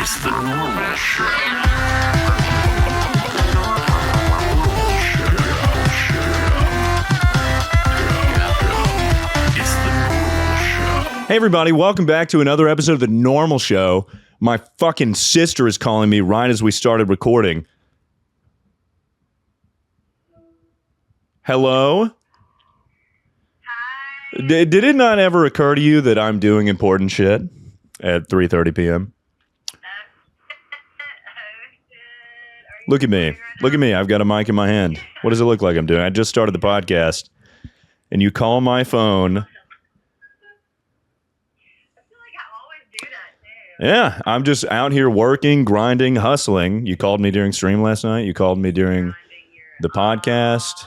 It's the normal show. Hey everybody, welcome back to another episode of The Normal Show. My fucking sister is calling me right as we started recording. Hello? Hi. Did it not ever occur to you that I'm doing important shit at 3:30 p.m.? Look at me. Look at me. I've got a mic in my hand. What does it look like I'm doing? I just started the podcast, and you call my phone. Yeah, I'm just out here working, grinding, hustling. You called me during stream last night. You called me during the podcast.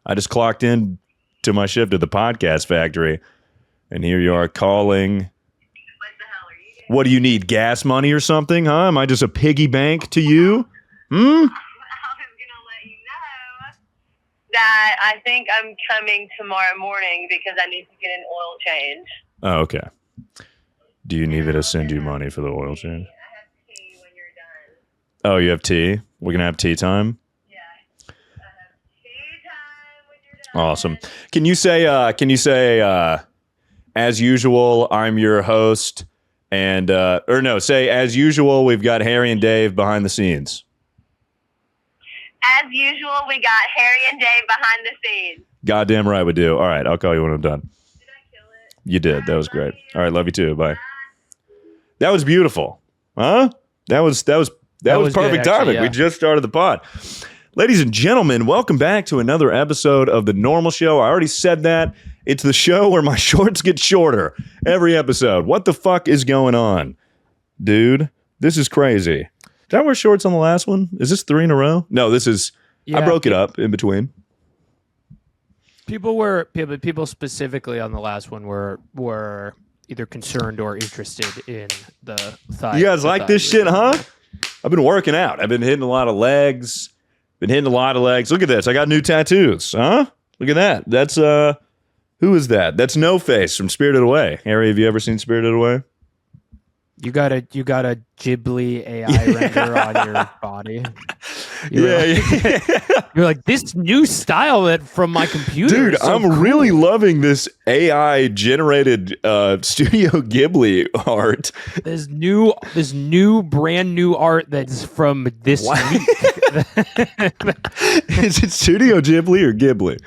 I just clocked in to my shift at the podcast factory, and here you are calling. What the hell are you doing? What do you need, gas money or something, huh? Am I just a piggy bank to you? I was going to let you know that I think I'm coming tomorrow morning because I need to get an oil change. Oh, okay. Do you need me to send you money for the oil change? I have tea when you're done. Oh, you have tea? We're going to have tea time? Yeah. I have tea time when you're done. Awesome. Can you say, as usual, I'm your host, and, say, as usual, we've got Harry and Dave behind the scenes. As usual, we got Harry and Dave behind the scenes. Goddamn right we do. All right, I'll call you when I'm done. Did I kill it? You did. That was great. Love you. All right, love you too. Bye. That was beautiful. Huh? That was perfect good, timing. actually, yeah. We just started the pod. Ladies and gentlemen, welcome back to another episode of The Normal Show. I already said that. It's the show where my shorts get shorter every episode. What the fuck is going on? Dude, this is crazy. Did I wear shorts on the last one? Is this 3 in a row? No, this is... I broke it up in between. People specifically on the last one were either concerned or interested in the thigh. You guys like this shit, huh? I've been working out. I've been hitting a lot of legs. Look at this. I got new tattoos, huh? Look at that. That's, who is that? That's No Face from Spirited Away. Harry, have you ever seen Spirited Away? You got a Ghibli AI render on your body. You're like, this new style that from my computer. Dude, is so I'm cool. really loving this AI generated Studio Ghibli art. This new brand new art that's from this week. Is it Studio Ghibli or Ghibli?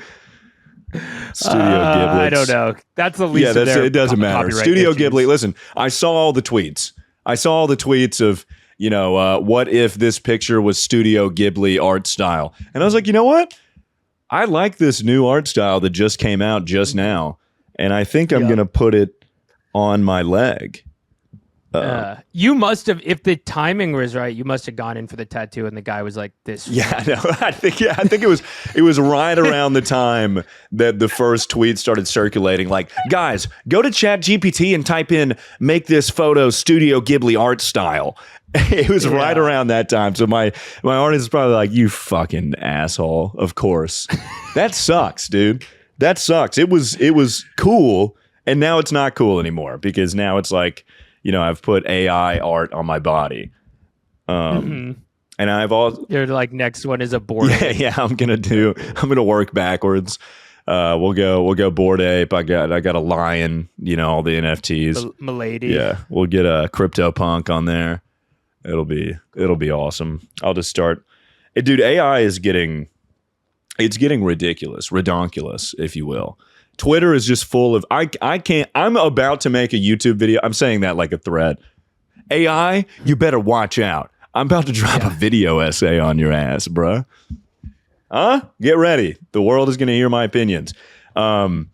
Studio Ghibli. I don't know. That's the least. Yeah, of their it doesn't matter. copyright Studio issues. Ghibli. Listen, I saw all the tweets. Of, what if this picture was Studio Ghibli art style? And I was like, you know what? I like this new art style that just came out just now. And I think I'm going to put it on my leg. You must have, if the timing was right, you must have gone in for the tattoo, and the guy was like, "This." Yeah, no, I think it was right around the time that the first tweet started circulating. Like, guys, go to ChatGPT and type in "make this photo Studio Ghibli art style." It was right around that time. So my artist is probably like, "You fucking asshole." Of course, that sucks, dude. That sucks. It was cool, and now it's not cool anymore because now it's like, I've put AI art on my body. And I've also... You're like, next one is a board. Yeah, I'm gonna work backwards. We'll go Bored Ape. I got a lion, all the NFTs. Milady. Yeah, we'll get a CryptoPunk on there. It'll be awesome. I'll just start. Dude, AI is getting ridiculous, redonkulous, if you will. Twitter is just full of I'm about to make a YouTube video. I'm saying that like a thread. AI, you better watch out. I'm about to drop a video essay on your ass, bruh. Huh? Get ready. The world is going to hear my opinions. For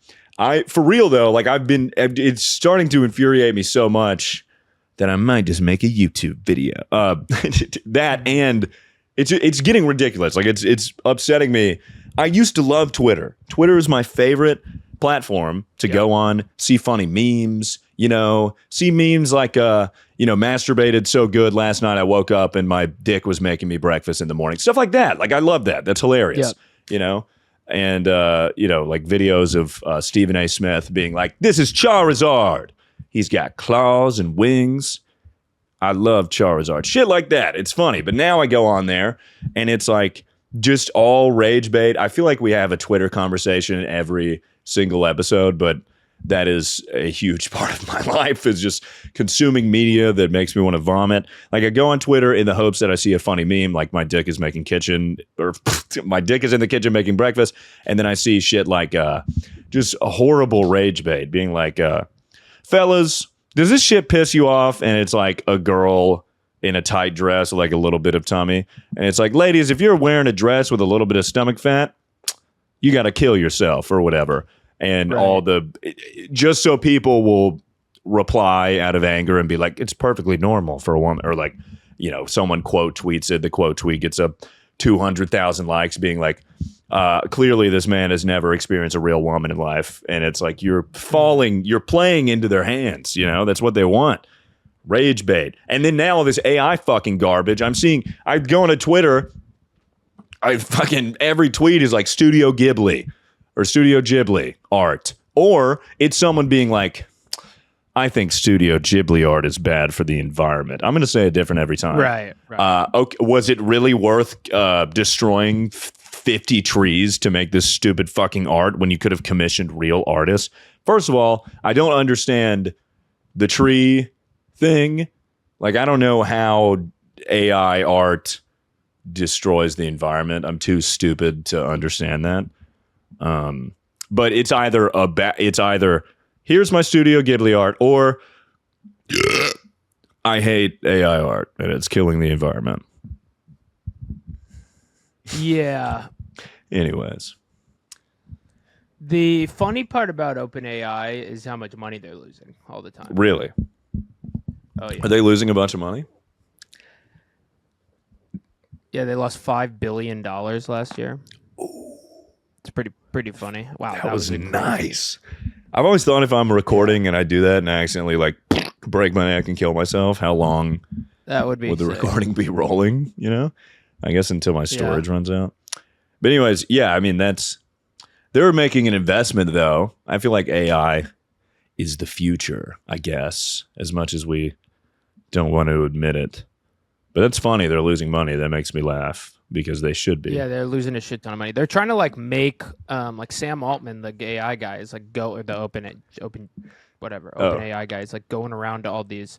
real though, like it's starting to infuriate me so much that I might just make a YouTube video. That, and it's getting ridiculous. Like it's upsetting me. I used to love Twitter. Twitter is my favorite platform to go on, see funny memes, see memes like, masturbated so good last night I woke up and my dick was making me breakfast in the morning. Stuff like that. Like, I love that. That's hilarious, And, like videos of Stephen A. Smith being like, this is Charizard. He's got claws and wings. I love Charizard. Shit like that. It's funny. But now I go on there and it's like just all rage bait. I feel like we have a Twitter conversation every single episode, but that is a huge part of my life, is just consuming media that makes me want to vomit. Like, I go on Twitter in the hopes that I see a funny meme, like my dick is making kitchen, or my dick is in the kitchen making breakfast. And then I see shit like just a horrible rage bait being like, fellas, does this shit piss you off? And it's like a girl in a tight dress with like a little bit of tummy. And it's like, ladies, if you're wearing a dress with a little bit of stomach fat, you got to kill yourself or whatever. And all the, just so people will reply out of anger and be like, it's perfectly normal for a woman. Or like, you know, someone quote tweets it. The quote tweet gets up 200,000 likes being like, clearly this man has never experienced a real woman in life. And it's like, you're playing into their hands. You know, that's what they want. Rage bait. And then now all this AI fucking garbage. I go on to Twitter. Every tweet is like Studio Ghibli or Studio Ghibli art. Or it's someone being like, I think Studio Ghibli art is bad for the environment. I'm going to say it different every time. Right. Okay, was it really worth destroying 50 trees to make this stupid fucking art when you could have commissioned real artists? First of all, I don't understand the tree thing. Like, I don't know how AI art destroys the environment. I'm too stupid to understand that. But it's either here's my Studio Ghibli art, or I hate AI art and it's killing the environment. Yeah. Anyways. The funny part about OpenAI is how much money they're losing all the time. Really? Oh, yeah. Are they losing a bunch of money? Yeah, they lost $5 billion last year. It's pretty funny. Wow, that was nice. I've always thought if I'm recording and I do that and I accidentally like break my neck and kill myself, how long that would the recording be rolling? You know, I guess until my storage runs out. But anyways, yeah, I mean, they're making an investment though. I feel like AI is the future, I guess, as much as we don't want to admit it. But that's funny. They're losing money. That makes me laugh. Because they should be. Yeah, they're losing a shit ton of money. They're trying to like make like Sam Altman, the AI guy, is like OpenAI guy is like going around to all these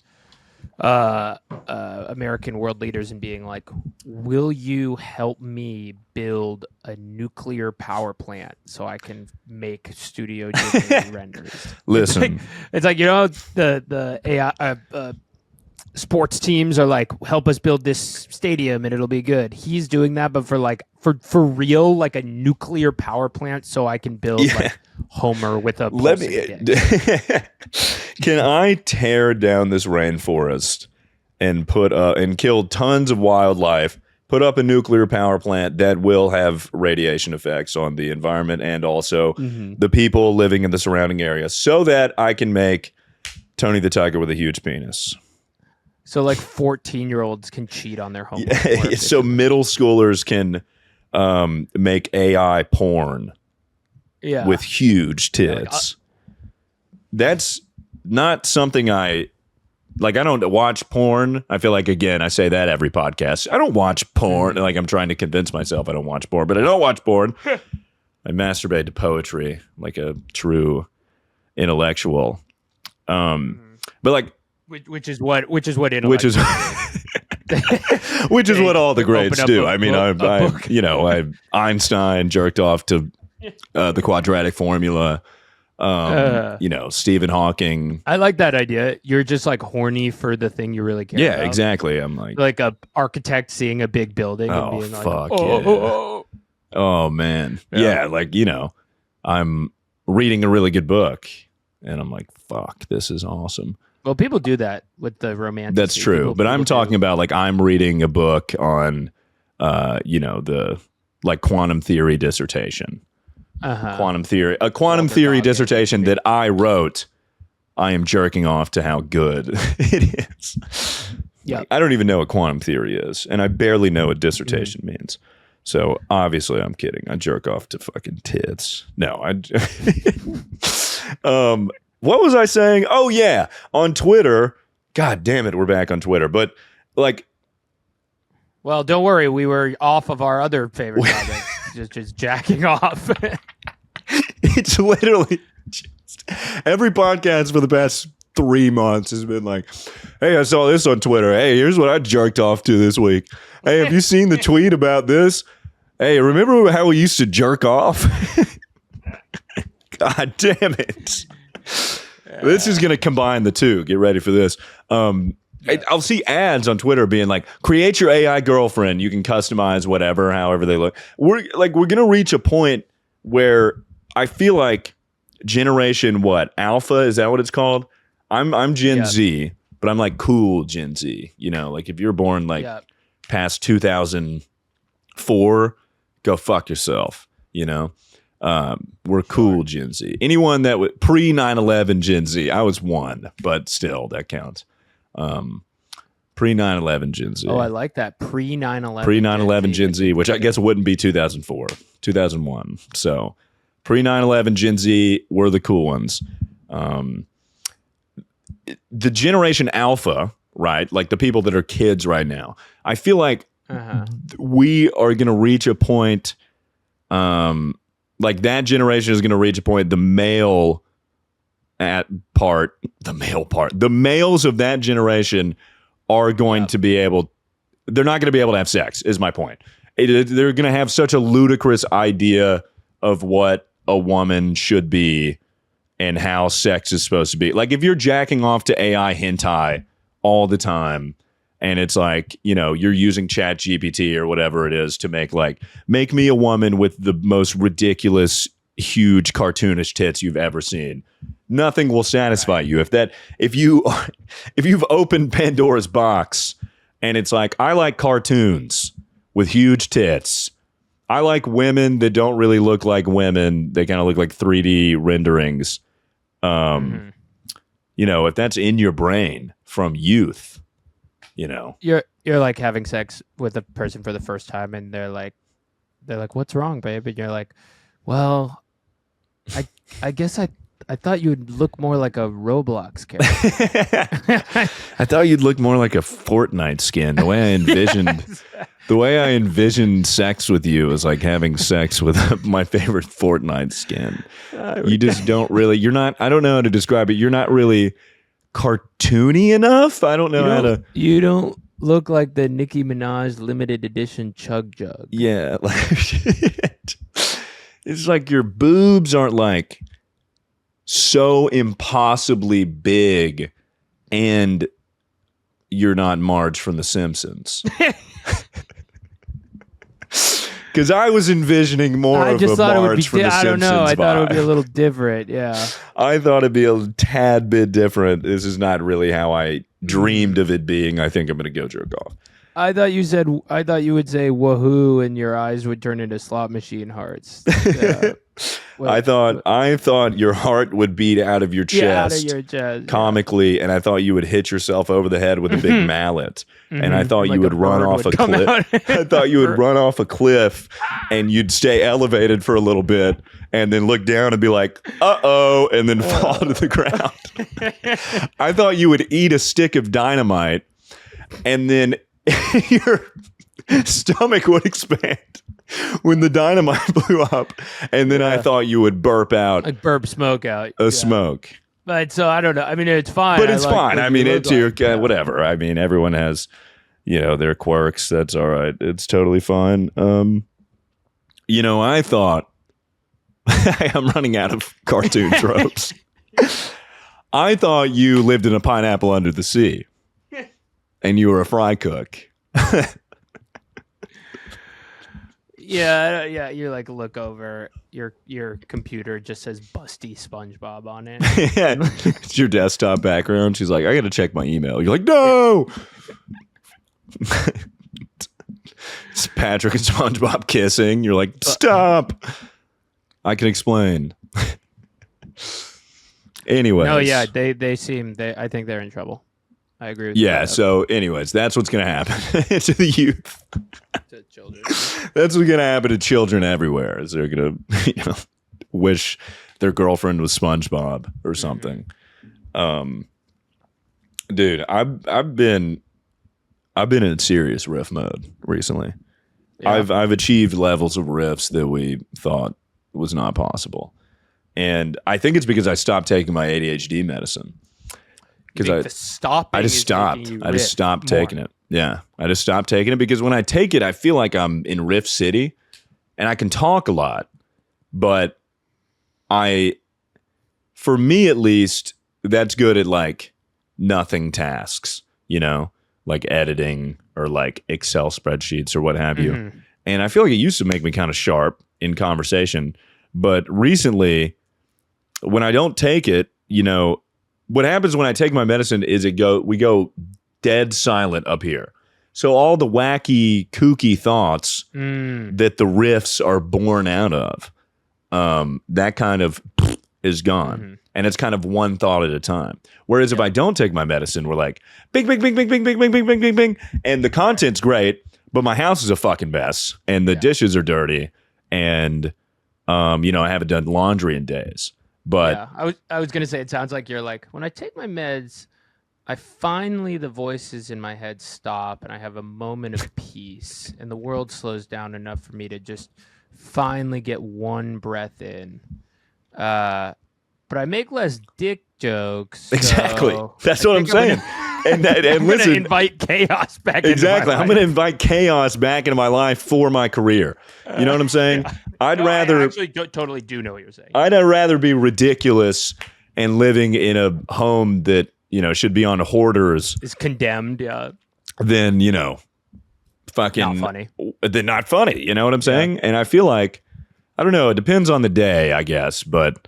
American world leaders and being like, will you help me build a nuclear power plant so I can make Studio Ghibli renders? Listen, it's like, you know, the AI sports teams are like, help us build this stadium and it'll be good. He's doing that, but for real, like a nuclear power plant, so I can build like Homer with a. Can I tear down this rainforest and and kill tons of wildlife? Put up a nuclear power plant that will have radiation effects on the environment and also the people living in the surrounding area, so that I can make Tony the Tiger with a huge penis. So like 14-year-olds can cheat on their homework. Yeah, so middle schoolers can make AI porn with huge tits. That's not something I don't watch porn. I feel like, again, I say that every podcast. I don't watch porn. Like, I'm trying to convince myself I don't watch porn, but I don't watch porn. I masturbate to poetry like a true intellectual. But like, which is what what all the greats do. Einstein jerked off to the quadratic formula. Stephen Hawking. I like that idea. You're just like horny for the thing you really care about. Yeah, exactly. I'm like a architect seeing a big building and being fuck, like, oh man. Yeah, like, I'm reading a really good book and I'm like, fuck, this is awesome. Well, people do that with the romantic. That's true. But I'm talking about like I'm reading a book on, the like quantum theory dissertation. Quantum theory dissertation that I wrote. I am jerking off to how good it is. Yeah, I don't even know what quantum theory is, and I barely know what dissertation means. So obviously, I'm kidding. I jerk off to fucking tits. No, what was I saying? Oh, yeah. On Twitter, God damn it, we're back on Twitter. But like, Well, don't worry, we were off of our other favorite topic, just jacking off. it's literally just every podcast for the past 3 months has been like, hey, I saw this on Twitter. Hey, here's what I jerked off to this week. Hey, have you seen the tweet about this? Hey, remember how we used to jerk off? God damn it. This is going to combine the two. Get ready for this. I'll see ads on Twitter being like, create your AI girlfriend. You can customize whatever, however they look. We're going to reach a point where I feel like generation alpha, is that what it's called? I'm Gen Z, but I'm like cool Gen Z. You know, like if you're born like past 2004, go fuck yourself, you know? We're cool Gen Z. Anyone that was pre 9/11 Gen Z, I was one, but still that counts. Pre 9/11 Gen Z. Oh, I like that. Pre 9/11. Pre 9/11 Gen Z, which I guess wouldn't be 2004, 2001. So pre 9/11 Gen Z were the cool ones. The generation alpha, right? Like the people that are kids right now. I feel like we are going to reach a point. Like that generation is going to reach a point. The males of that generation are going to be able. They're not going to be able to have sex. Is my point. They're going to have such a ludicrous idea of what a woman should be and how sex is supposed to be. Like if you're jacking off to AI hentai all the time. And it's like, you know, you're using Chat GPT or whatever it is to make me a woman with the most ridiculous, huge cartoonish tits you've ever seen. Nothing will satisfy you. If you've opened Pandora's box and it's like, I like cartoons with huge tits. I like women that don't really look like women. They kind of look like 3D renderings. You know, if that's in your brain from youth, you know, you're like having sex with a person for the first time, and they're like, "What's wrong, babe?" And you're like, "Well, I guess I thought you'd look more like a Roblox character. I thought you'd look more like a Fortnite skin. The way I envisioned, sex with you is like having sex with my favorite Fortnite skin. You just don't really. You're not. I don't know how to describe it. You're not really cartoony enough. I don't know how to. You don't look like the Nicki Minaj limited edition Chug Jug. Yeah, it's like your boobs aren't like so impossibly big, and you're not Marge from The Simpsons. Because I was envisioning more of a Marge from The Simpsons. I don't know. I thought it would be a little different. Yeah. I thought it'd be a tad bit different. This is not really how I dreamed of it being. I think I'm going to go jerk off. I thought you would say woohoo and your eyes would turn into slot machine hearts. I thought your heart would beat out of your chest, out of your chest comically, and I thought you would hit yourself over the head with a big mallet, and I thought you would run off a cliff. I thought you would run off a cliff, and you'd stay elevated for a little bit, and then look down and be like, "Uh-oh," and then fall to the ground. I thought you would eat a stick of dynamite, and then your stomach would expand when the dynamite blew up, and then I thought you would burp out, like burp smoke out, smoke. But so I don't know. I mean, it's fine. But it's fine. I mean, it's your whatever. I mean, everyone has, you know, their quirks. That's all right. It's totally fine. You know, I thought I'm running out of cartoon tropes. I thought you lived in a pineapple under the sea, and you were a fry cook. Yeah. You like look over your computer, just says "Busty SpongeBob" on it. It's your desktop background. She's like, I got to check my email. You're like, no. It's Patrick and SpongeBob kissing. You're like, stop. I can explain. Anyways. No, yeah, they seem. I think they're in trouble. I agree with you. Yeah, so anyways, that's what's going to happen to the youth. To children. That's what's going to happen to children everywhere. Is they're going to wish their girlfriend was SpongeBob or something. Dude, I've been in serious riff mode recently. Yeah. I've achieved levels of riffs that we thought was not possible. And I think it's because I stopped taking my ADHD medicine. Because I just stopped. I just stopped taking it. Yeah. I just stopped taking it because when I take it, I feel like I'm in Riff City and I can talk a lot. But for me at least, that's good at like nothing tasks, like editing or like Excel spreadsheets or what have you. And I feel like it used to make me kind of sharp in conversation. But recently, when I don't take it, what happens when I take my medicine is we go dead silent up here. So all the wacky, kooky thoughts that the riffs are born out of, that kind of is gone. And it's kind of one thought at a time. Whereas if I don't take my medicine, we're like, bing, bing, bing, bing, bing, bing, bing, bing, bing, bing, bing. And the content's great, but my house is a fucking mess. And the dishes are dirty. And, I haven't done laundry in days. But I was going to say, it sounds like you're like, when I take my meds, the voices in my head stop and I have a moment of peace and the world slows down enough for me to just finally get one breath in. But I make less dick jokes. Exactly. That's what I'm saying. And I'm listen, going to invite chaos back into my life. I'm going to invite chaos back into my life for my career. You know what I'm saying? I actually totally do know what you're saying. I'd rather be ridiculous and living in a home that, should be on hoarders. Is condemned, yeah. Than, fucking... Not funny. Than not funny, you know what I'm saying? Yeah. And I feel like, I don't know, it depends on the day, I guess, but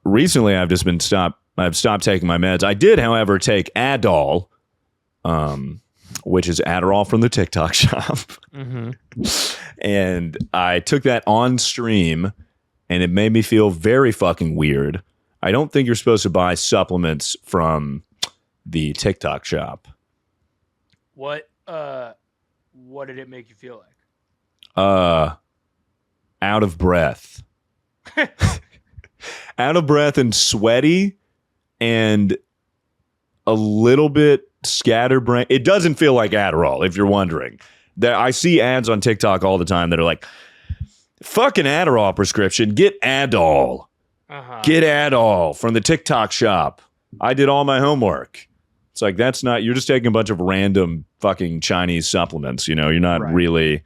recently I've stopped taking my meds. I did, however, take Adol, which is Adderall from the TikTok shop. And I took that on stream, and it made me feel very fucking weird. I don't think you're supposed to buy supplements from the TikTok shop. What did it make you feel like? Out of breath. Out of breath and sweaty and a little bit scatterbrained. It doesn't feel like Adderall, if you're wondering. I see ads on TikTok all the time that are like, fucking Adderall prescription, get Adol. Get Adol from the TikTok shop. I did all my homework. It's like, that's not, you're just taking a bunch of random fucking Chinese supplements. You're not really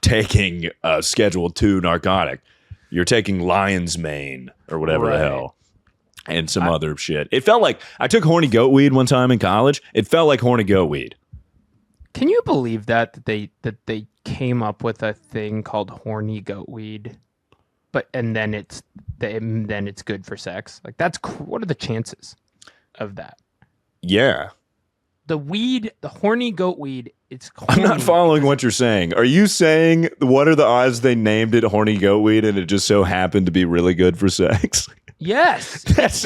taking a Schedule 2 narcotic. You're taking lion's mane or whatever the hell. And some other shit. It felt like I took horny goat weed one time in college. It felt like horny goat weed. Can you believe that they came up with a thing called horny goat weed, and then it's good for sex? Like, what are the chances of that? Yeah. The horny goat weed. I'm not following what you're saying. Are you saying what are the odds they named it horny goat weed and it just so happened to be really good for sex? Yes. That's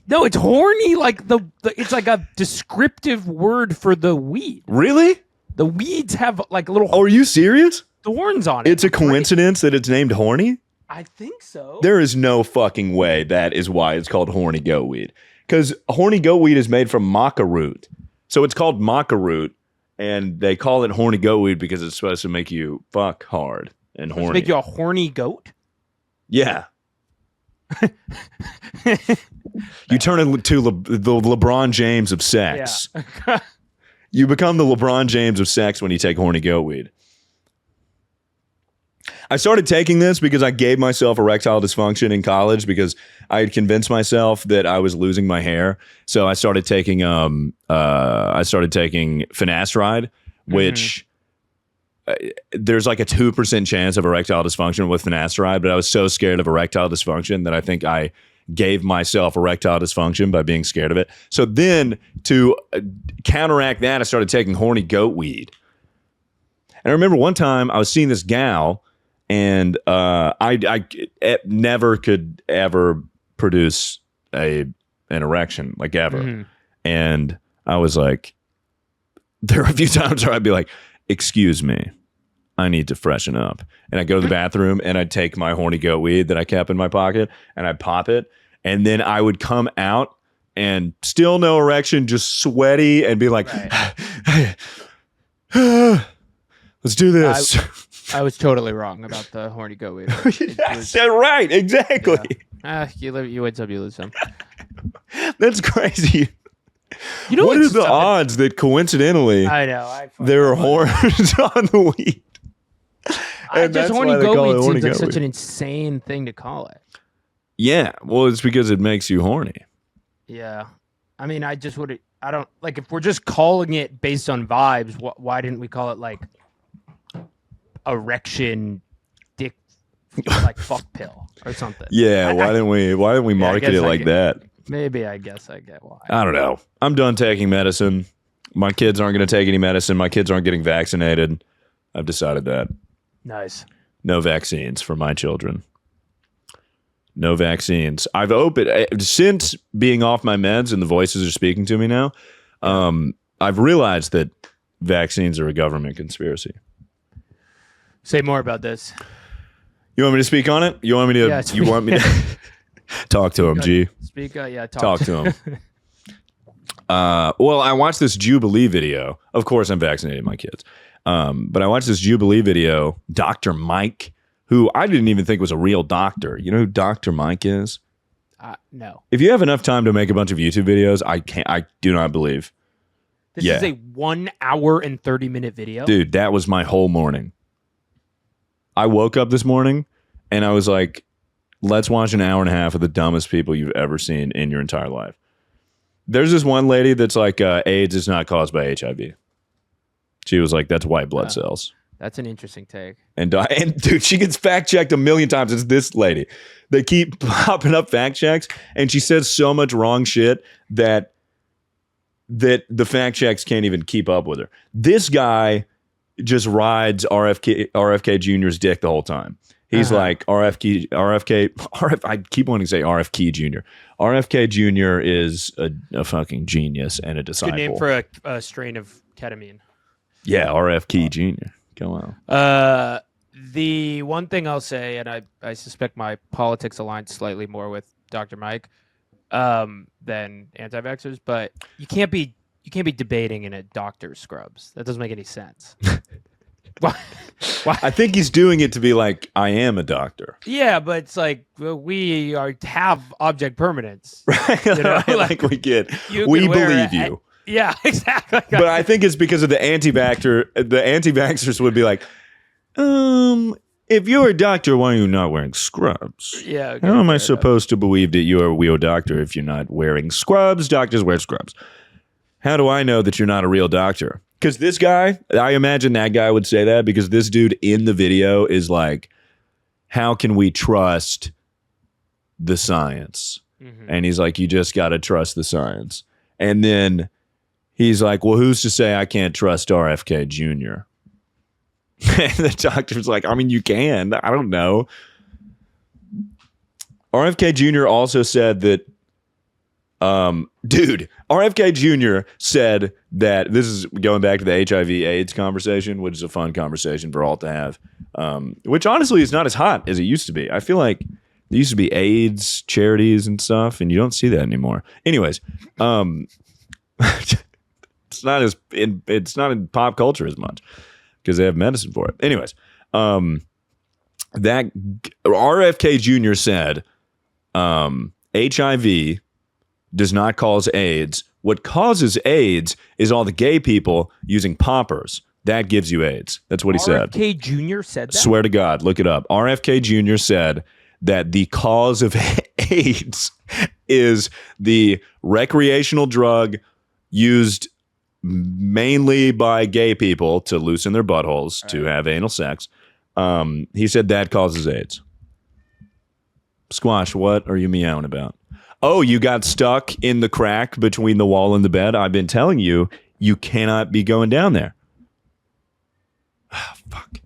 No, it's horny. Like it's like a descriptive word for the weed. Really? The weeds have like little. Oh, are you serious? Thorns on it. It's a coincidence that it's named horny? I think so. There is no fucking way that is why it's called horny goat weed. Because horny goat weed is made from maca root. So it's called maca root, and they call it horny goat weed because it's supposed to make you fuck hard and horny. To make you a horny goat? Yeah. You turn into the LeBron James of sex. Yeah. You become the LeBron James of sex when you take horny goat weed. I started taking this because I gave myself erectile dysfunction in college because I had convinced myself that I was losing my hair. So I started taking finasteride, which there's like a 2% chance of erectile dysfunction with finasteride, but I was so scared of erectile dysfunction that I think I gave myself erectile dysfunction by being scared of it. So then to counteract that, I started taking horny goat weed. And I remember one time I was seeing this gal, and I never could ever produce an erection, like ever. And I was like, there are a few times where I'd be like, excuse me, I need to freshen up. And I'd go to the bathroom and I'd take my horny goat weed that I kept in my pocket and I'd pop it. And then I would come out and still no erection, just sweaty and be like, let's do this. I was totally wrong about the horny goat weed. That's right, exactly. Yeah. You win some, you lose some. That's crazy. You know what are the odds that coincidentally I know there are horns on the weed? And just horny goat weed seems like such an insane thing to call it. Yeah, well, it's because it makes you horny. Yeah, I mean, I don't like if we're just calling it based on vibes. Why didn't we call it like erection dick like fuck pill or something? Yeah, why didn't we market it like that? Maybe I guess I get why. I don't know. I'm done taking medicine. My kids aren't going to take any medicine. My kids aren't getting vaccinated. I've decided that. Nice. No vaccines for my children. No vaccines. I've opened since being off my meds and the voices are speaking to me now. I've realized that vaccines are a government conspiracy. Say more about this. You want me to speak on it? You want me to? Yeah, you want me to talk to him? G. Speak. Yeah. Talk to him. Well, I watched this Jubilee video. Of course, I'm vaccinating my kids. But I watched this Jubilee video. Dr. Mike, who I didn't even think was a real doctor. You know who Dr. Mike is? No. If you have enough time to make a bunch of YouTube videos, I do not believe. This is a 1 hour and 30-minute video. Dude, that was my whole morning. I woke up this morning and I was like, let's watch an hour and a half of the dumbest people you've ever seen in your entire life. There's this one lady that's like, AIDS is not caused by HIV. She was like, that's white blood cells. That's an interesting take. And dude, she gets fact checked a million times. It's this lady. They keep popping up fact checks, and she says so much wrong shit that the fact checks can't even keep up with her. This guy just rides RFK Jr.'s dick the whole time. He's like RFK. I keep wanting to say RFK Jr. RFK Jr. is a fucking genius and a disciple. Good name for a strain of ketamine. Yeah, RFK Jr. Go on. The one thing I'll say, and I suspect my politics aligns slightly more with Dr. Mike than anti-vaxxers, but you can't be debating in a doctor's scrubs. That doesn't make any sense. Why? I think he's doing it to be like, I am a doctor. Yeah, but it's like we have object permanence. Right? You know? like we get. You we can wear believe you. Yeah, exactly. But I think it's because of the anti-vaxxers would be like, if you're a doctor, why are you not wearing scrubs? Yeah. Okay, how am I supposed to believe that you're a real doctor if you're not wearing scrubs? Doctors wear scrubs. How do I know that you're not a real doctor? Because this guy, I imagine that guy would say that because this dude in the video is like, how can we trust the science? Mm-hmm. And he's like, you just got to trust the science. And then he's like, well, who's to say I can't trust RFK Jr.? And the doctor's like, I mean, you can. I don't know. RFK Jr. also said that, RFK Jr. said that, this is going back to the HIV AIDS conversation, which is a fun conversation for all to have, which honestly is not as hot as it used to be. I feel like there used to be AIDS charities and stuff, and you don't see that anymore. Anyways, it's not in pop culture as much because they have medicine for it. Anyways, that RFK Jr. said HIV does not cause AIDS. What causes AIDS is all the gay people using poppers. That gives you AIDS. That's what he said. RFK Jr. said that? Swear to God, look it up. RFK Jr. said that the cause of AIDS is the recreational drug used mainly by gay people to loosen their buttholes, to have anal sex. He said that causes AIDS. Squash, what are you meowing about? Oh, you got stuck in the crack between the wall and the bed? I've been telling you, you cannot be going down there. Fuck.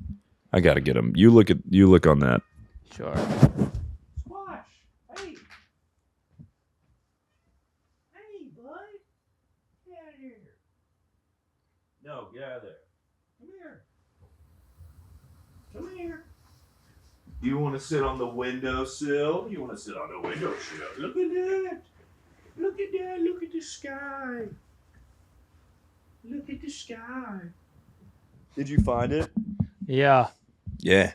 I gotta get him. You look on that. Sure. Squash, hey. Hey, bud. Get out of here. No, get out of there. Come here. Come here. You want to sit on the windowsill? You want to sit on the windowsill? Look at that. Look at that. Look at the sky. Look at the sky. Did you find it? Yeah. Yeah.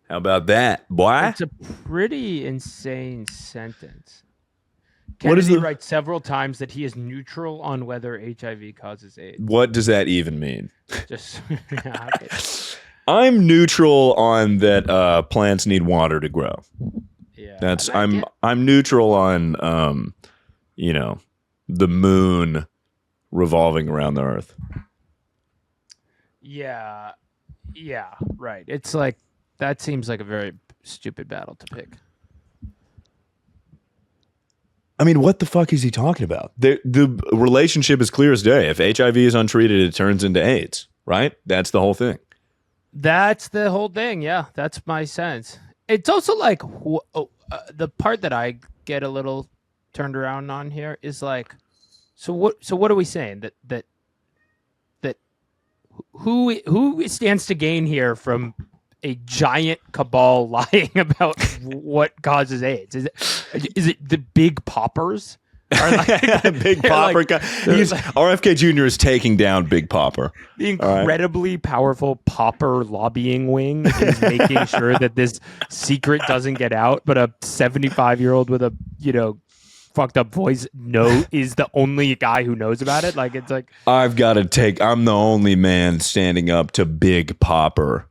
How about that, boy? It's a pretty insane sentence. What is Kennedy the- writes several times that he is neutral on whether HIV causes AIDS. What does that even mean? Just yeah, okay. I'm neutral on that plants need water to grow. Yeah, That's and I'm neutral on the moon revolving around the earth. yeah, right. It's like that seems like a very stupid battle to pick. I mean, what the fuck is he talking about? The relationship is clear as day. If HIV is untreated, it turns into AIDS, right? That's the whole thing. That's the whole thing. Yeah, that's my sense. It's also like the part that I get a little turned around on here is like, so what are we saying that who stands to gain here from a giant cabal lying about what causes AIDS? Is it the big poppers? Are like, Big Popper. RFK Jr. is taking down Big Popper. The incredibly powerful popper lobbying wing is making sure that this secret doesn't get out, but a 75-year-old with a fucked up voice is the only guy who knows about it. Like it's like I'm the only man standing up to Big Popper.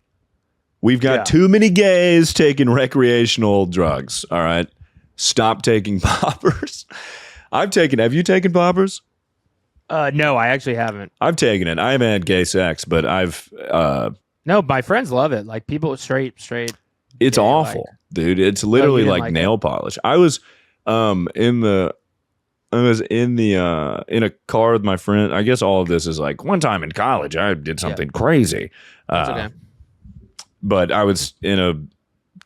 We've got too many gays taking recreational drugs. All right. Stop taking poppers. Have you taken poppers? No, I actually haven't. I've taken it. I haven't had gay sex, but I've no, my friends love it. Like people straight. It's gay, awful, dude. It's literally like nail polish. I was in a car with my friend. I guess all of this is like one time in college I did something crazy. That's okay. But I was in a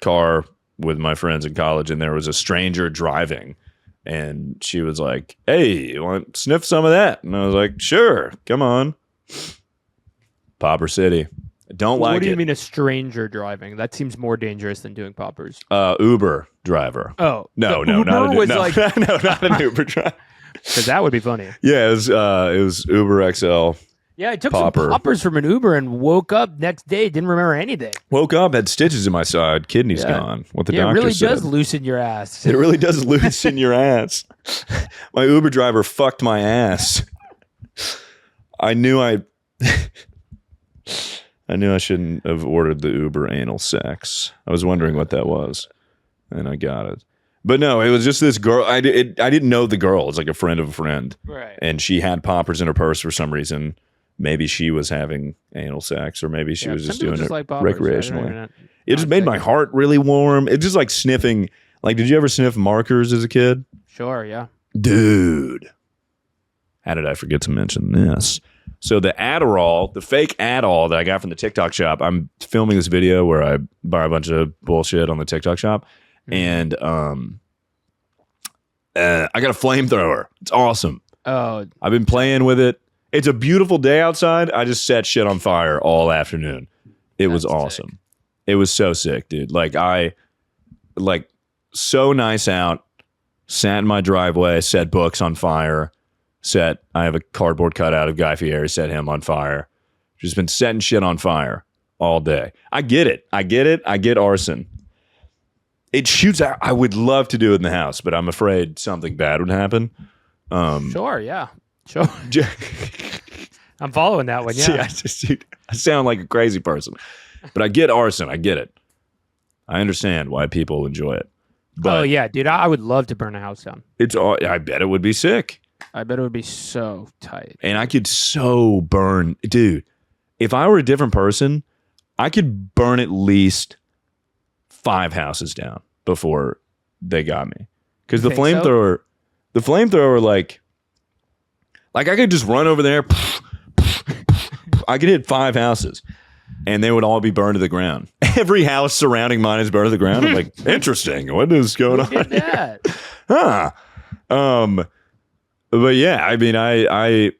car with my friends in college and there was a stranger driving and she was like, "Hey, you want to sniff some of that?" And I was like, "Sure, come on." Popper City. Don't like it. What do you mean a stranger driving? That seems more dangerous than doing poppers. Uber driver. Oh. No, Uber not was no, like no, not an Uber driver. Because that would be funny. Yeah, it was Uber XL. Yeah, I took Popper. some poppers from an Uber and woke up next day, didn't remember anything. Woke up, had stitches in my side, kidney's gone. What the doctor it really said. does loosen your ass. It really does loosen your ass. My Uber driver fucked my ass. I knew I shouldn't have ordered the Uber anal sex. I was wondering what that was, and I got it. But no, it was just this girl. I didn't know the girl. It's like a friend of a friend, Right? and she had poppers in her purse for some reason. Maybe she was having anal sex, or maybe she was just doing it like poppers, recreationally. It just made my heart really warm. It's just like sniffing. Like, did you ever sniff markers as a kid? Sure, yeah. Dude, how did I forget to mention this? So the Adderall, the fake Adderall that I got from the TikTok shop, I'm filming this video where I buy a bunch of bullshit on the TikTok shop, and I got a flamethrower. It's awesome. Oh, I've been playing with it. It's a beautiful day outside. I just set shit on fire all afternoon. It was awesome. Sick. It was so sick, dude. So nice out. Sat in my driveway, set books on fire. I have a cardboard cutout of Guy Fieri, set him on fire. Just been setting shit on fire all day. I get it. I get arson. It shoots out. I would love to do it in the house, but I'm afraid something bad would happen. Sure, yeah. Sure. I'm following that one, yeah. See, I sound like a crazy person. But I get arson. I get it. I understand why people enjoy it. But yeah, dude, I would love to burn a house down. I bet it would be sick. I bet it would be so tight. And I could so burn. Dude, if I were a different person, I could burn at least 5 houses down before they got me. Because the flamethrower, like I could just run over there. I could hit 5 houses and they would all be burned to the ground. Every house surrounding mine is burned to the ground. I'm like, interesting. What is going on? Who did that? Huh. But yeah, I mean, I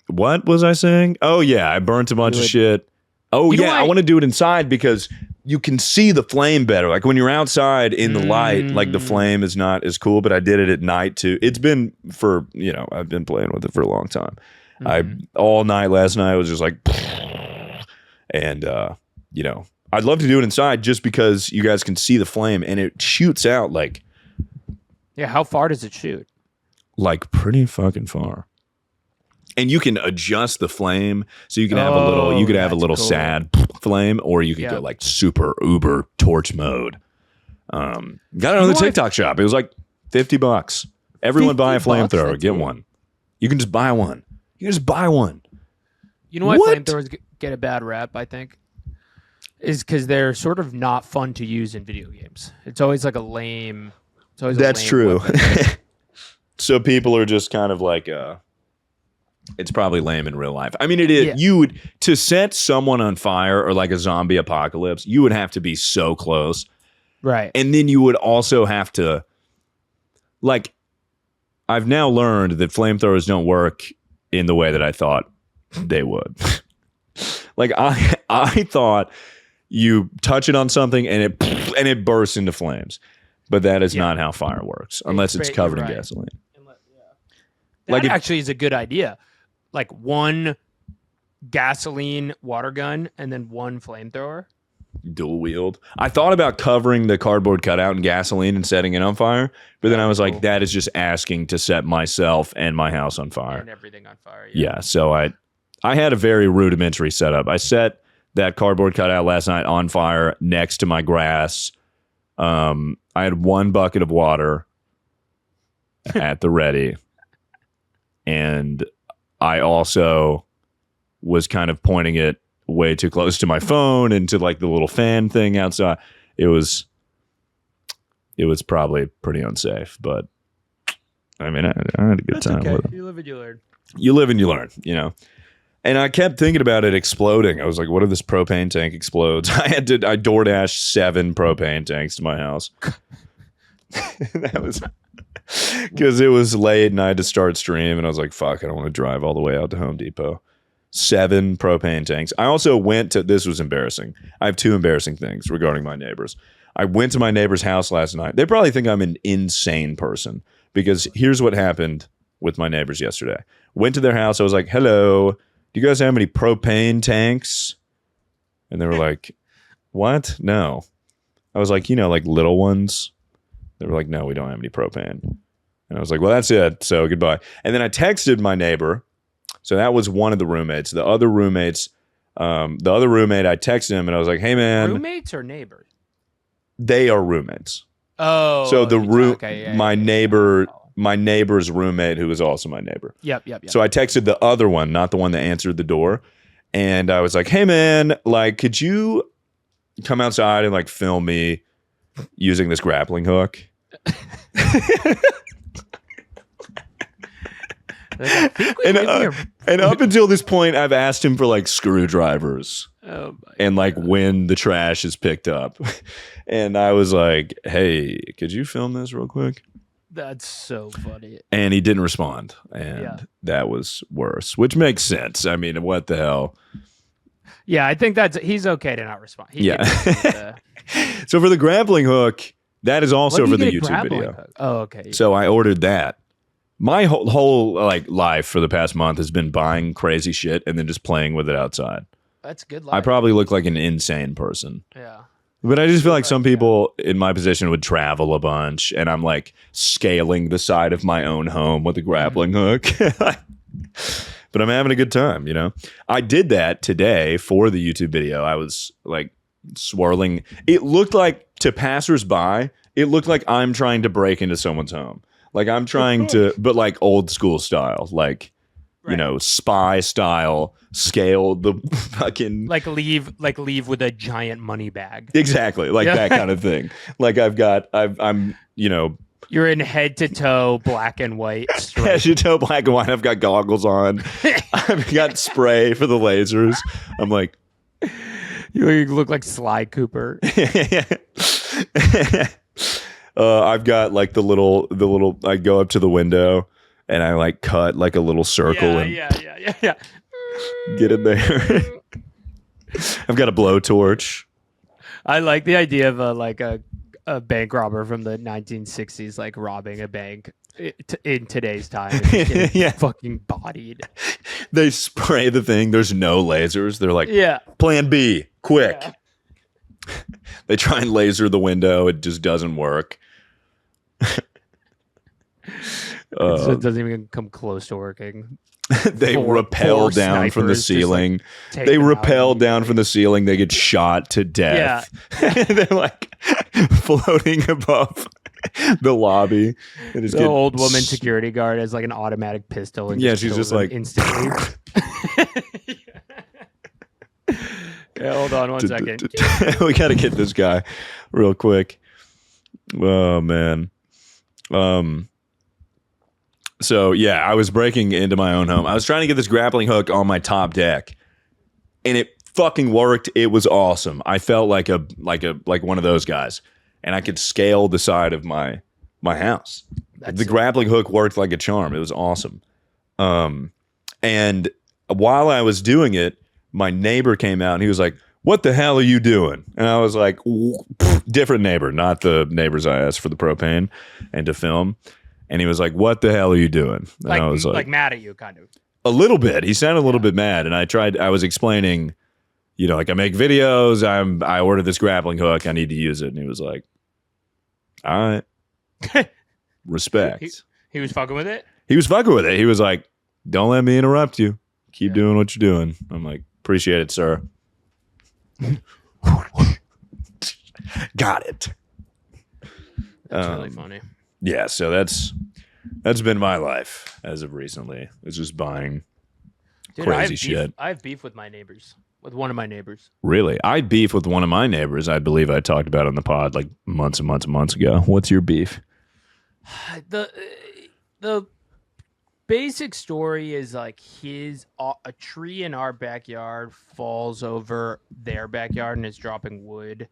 what was I saying? Oh yeah, I burnt a bunch of shit. Oh yeah, I want to do it inside because you can see the flame better. Like when you're outside in the light, like the flame is not as cool, but I did it at night too. It's been for, I've been playing with it for a long time. All night last night I was just like, and, I'd love to do it inside just because you guys can see the flame and it shoots out like. Yeah. How far does it shoot? Like pretty fucking far. And you can adjust the flame, so you can have a little cool. sad flame, or you can go like super uber torch mode. Got it on the TikTok shop. It was like $50. Everyone buy a flamethrower. Get one. You can just buy one. You know why flamethrowers get a bad rap? I think is because they're sort of not fun to use in video games. It's always like a lame. That's true. So people are just kind of like. It's probably lame in real life. I mean, it is. Yeah. You would to set someone on fire or like a zombie apocalypse. You would have to be so close, right? And then you would also have to, like, I've now learned that flamethrowers don't work in the way that I thought they would. Like I thought you touch it on something and it bursts into flames, but that is not how fire works unless it's covered in gasoline. That actually is a good idea. Like one gasoline water gun and then one flamethrower. Dual wield. I thought about covering the cardboard cutout in gasoline and setting it on fire, but then I was like, that is just asking to set myself and my house on fire. And everything on fire. Yeah. So I had a very rudimentary setup. I set that cardboard cutout last night on fire next to my grass. I had 1 bucket of water at the ready. And I also was kind of pointing it way too close to my phone and to like the little fan thing outside. It was probably pretty unsafe, but I mean, I had a good time with it. You live and you learn. You live and you learn, And I kept thinking about it exploding. I was like, what if this propane tank explodes? I DoorDashed 7 propane tanks to my house. That was... Because it was late and I had to start stream and I was like, fuck, I don't want to drive all the way out to Home Depot. 7 propane tanks. I also went to, this was embarrassing. I have 2 embarrassing things regarding my neighbors. I went to my neighbor's house last night. They probably think I'm an insane person because here's what happened with my neighbors yesterday. Went to their house. I was like, hello, do you guys have any propane tanks? And they were like, what? No. I was like, like little ones. They were like, no, we don't have any propane. And I was like, well, that's it. So goodbye. And then I texted my neighbor. So that was one of the roommates. The other roommate, I texted him and I was like, hey, man. Roommates or neighbors? They are roommates. Oh. So my neighbor's roommate, who was also my neighbor. Yep. So I texted the other one, not the one that answered the door. And I was like, hey, man, like, could you come outside and like film me using this grappling hook? And up until this point, I've asked him for like screwdrivers and like when the trash is picked up. And I was like, hey, could you film this real quick? That's so funny. And he didn't respond. And that was worse, which makes sense. I mean, what the hell? Yeah, I think he's okay to not respond. So for the grappling hook, that is also for the YouTube video. Hook? Oh, okay. So I ordered that. My whole like life for the past month has been buying crazy shit and then just playing with it outside. That's good life. I probably look like an insane person. Yeah. But I just feel like some people in my position would travel a bunch and I'm like scaling the side of my own home with a grappling hook. But I'm having a good time, I did that today for the YouTube video. I was like swirling. It looked like to passersby, it looked like I'm trying to break into someone's home. Like I'm trying to, but like old school style, like, spy style, scale the fucking. Like leave with a giant money bag. Exactly. Like that kind of thing. Like I'm. You're in head to toe black and white. Head to toe black and white. I've got goggles on. I've got spray for the lasers. I'm like. You look like Sly Cooper. I've got like the little. I go up to the window and I like cut like a little circle and get in there. I've got a blowtorch. I like the idea of a bank robber from the 1960s like robbing a bank in today's time and just getting fucking bodied. They spray the thing. There's no lasers. They're like, plan B, quick. Yeah. They try and laser the window. It just doesn't work. So it doesn't even come close to working. They rappel down from the ceiling. They rappel down from the ceiling. They get shot to death. Yeah. They're like floating above the lobby. The old woman security guard has like an automatic pistol. And she's just like instantly. Hold on one second. We got to get this guy real quick. Oh man. So yeah, I was breaking into my own home. I was trying to get this grappling hook on my top deck, and it fucking worked. It was awesome. I felt like one of those guys, and I could scale the side of my house. The grappling hook worked like a charm. It was awesome. And while I was doing it, my neighbor came out and he was like, "What the hell are you doing?" And I was like, different neighbor, not the neighbors I asked for the propane and to film. And he was like, "What the hell are you doing?" And I was like mad at you, kind of. A little bit. He sounded a little bit mad. And I was explaining, like I make videos. I ordered this grappling hook. I need to use it. And he was like, "All right." Respect. He was fucking with it? He was fucking with it. He was like, "Don't let me interrupt you. Keep doing what you're doing." I'm like, "Appreciate it, sir." Got it. That's really funny. Yeah, so that's been my life as of recently. It's just buying crazy shit. I have beef with my neighbors, with one of my neighbors. Really? I had beef with one of my neighbors. I believe I talked about it on the pod like months and months and months ago. What's your beef? The basic story is like a tree in our backyard falls over their backyard and is dropping wood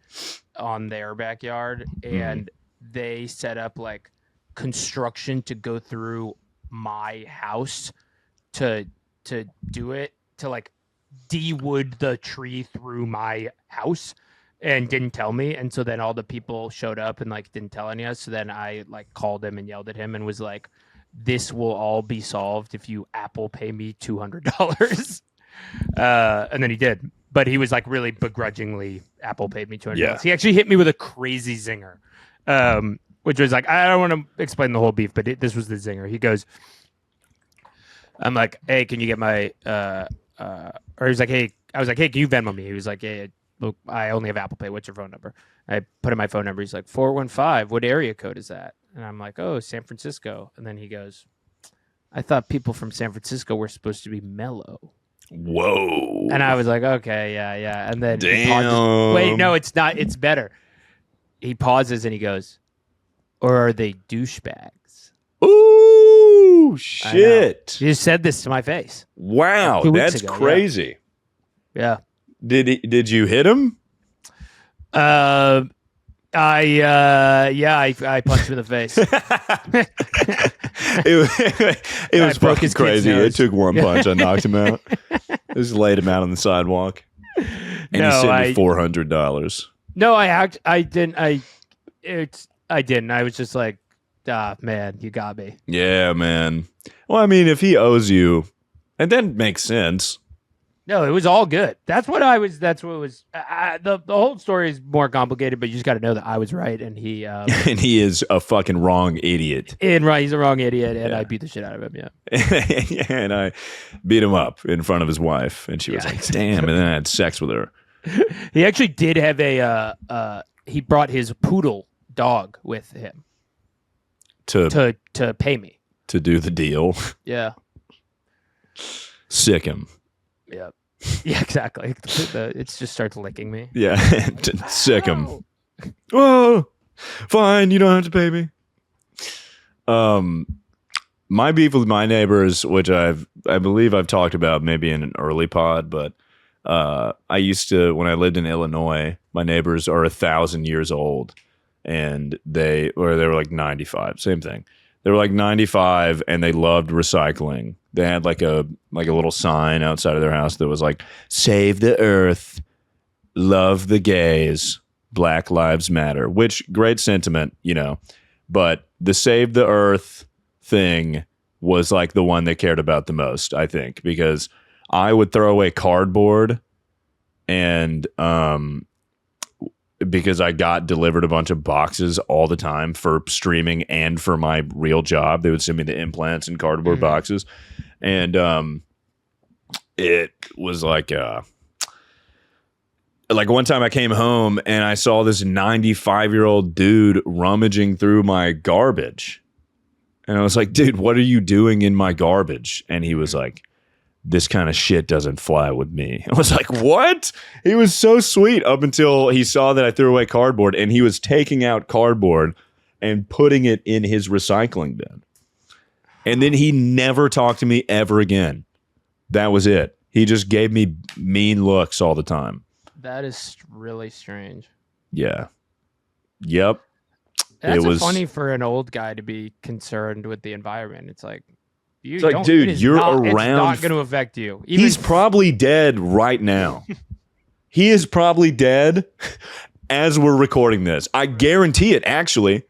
on their backyard, and they set up like construction to go through my house to do it, to like de-wood the tree through my house, and didn't tell me. And so then all the people showed up and like didn't tell any of us. So then I like called him and yelled at him and was like, "This will all be solved if you Apple Pay me $200." And then he did, but he was like really begrudgingly Apple paid me $200. Yeah. He actually hit me with a crazy zinger. Which was like, I don't want to explain the whole beef, but this was the zinger. He goes, I'm like, "Hey, can you get my, or he was like, hey, I was like, "Hey, can you Venmo me?" He was like, "Hey, look, I only have Apple Pay. What's your phone number?" I put in my phone number. He's like, 415. What area code is that? And I'm like, "Oh, San Francisco." And then he goes, "I thought people from San Francisco were supposed to be mellow." Whoa. And I was like, "Okay, yeah." And then he damn. pauses. Wait, no, it's not. It's better. He pauses and he goes, "Or are they douchebags?" Ooh, shit. He just said this to my face. Wow, that's ago, crazy. Yeah. Did you hit him? I punched him in the face. it was fucking crazy. It took one punch. I knocked him out. Just laid him out on the sidewalk. And he sent me $400. No, I didn't. I didn't. I was just like, man, you got me. Yeah, man. Well, I mean, if he owes you, and that makes sense. No, it was all good. That's what it was. The whole story is more complicated, but you just got to know that I was right, and he and he is a fucking wrong idiot. And right, he's a wrong idiot, and I beat the shit out of him. Yeah, and I beat him up in front of his wife, and she was like, "Damn!" And then I had sex with her. He actually did have he brought his poodle dog with him to pay me to do the deal. Yeah, sick him. Yeah, exactly. It just starts licking me. Yeah, sick him. Oh, fine. You don't have to pay me. My beef with my neighbors, which I believe I've talked about maybe in an early pod, but I used to, when I lived in Illinois, my neighbors are 1,000 years old, and they were like 95. Same thing. They were like 95, and they loved recycling. They had like a little sign outside of their house that was like, "Save the earth, love the gays, Black Lives Matter, which great sentiment, but the Save the Earth thing was like the one they cared about the most, I think, because I would throw away cardboard and because I got delivered a bunch of boxes all the time for streaming and for my real job. They would send me the implants in cardboard boxes. And it was like one time I came home and I saw this 95-year-old dude rummaging through my garbage. And I was like, dude, what are you doing in my garbage? And he was like, this kind of shit doesn't fly with me. I was like, what? He was so sweet up until he saw that I threw away cardboard, and he was taking out cardboard and putting it in his recycling bin. And then he never talked to me ever again. That was it. He just gave me mean looks all the time. That is really strange. Yeah. Yep. That's funny for an old guy to be concerned with the environment. It's like, it's like, dude, you're around. It's not going to affect you. He's probably dead right now. He is probably dead as we're recording this. I guarantee it, actually.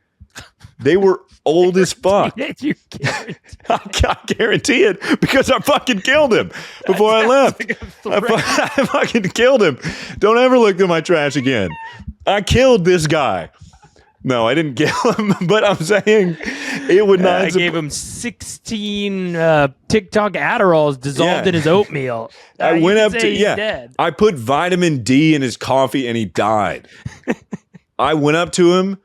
They were old as fuck. You guarantee I guarantee it because I fucking killed him before I left. I fucking killed him. Don't ever look through my trash again. I killed this guy. No, I didn't kill him, but I'm saying it would not. I gave him 16 TikTok Adderalls dissolved in his oatmeal. I went up to dead. I put vitamin D in his coffee and he died. I went up to him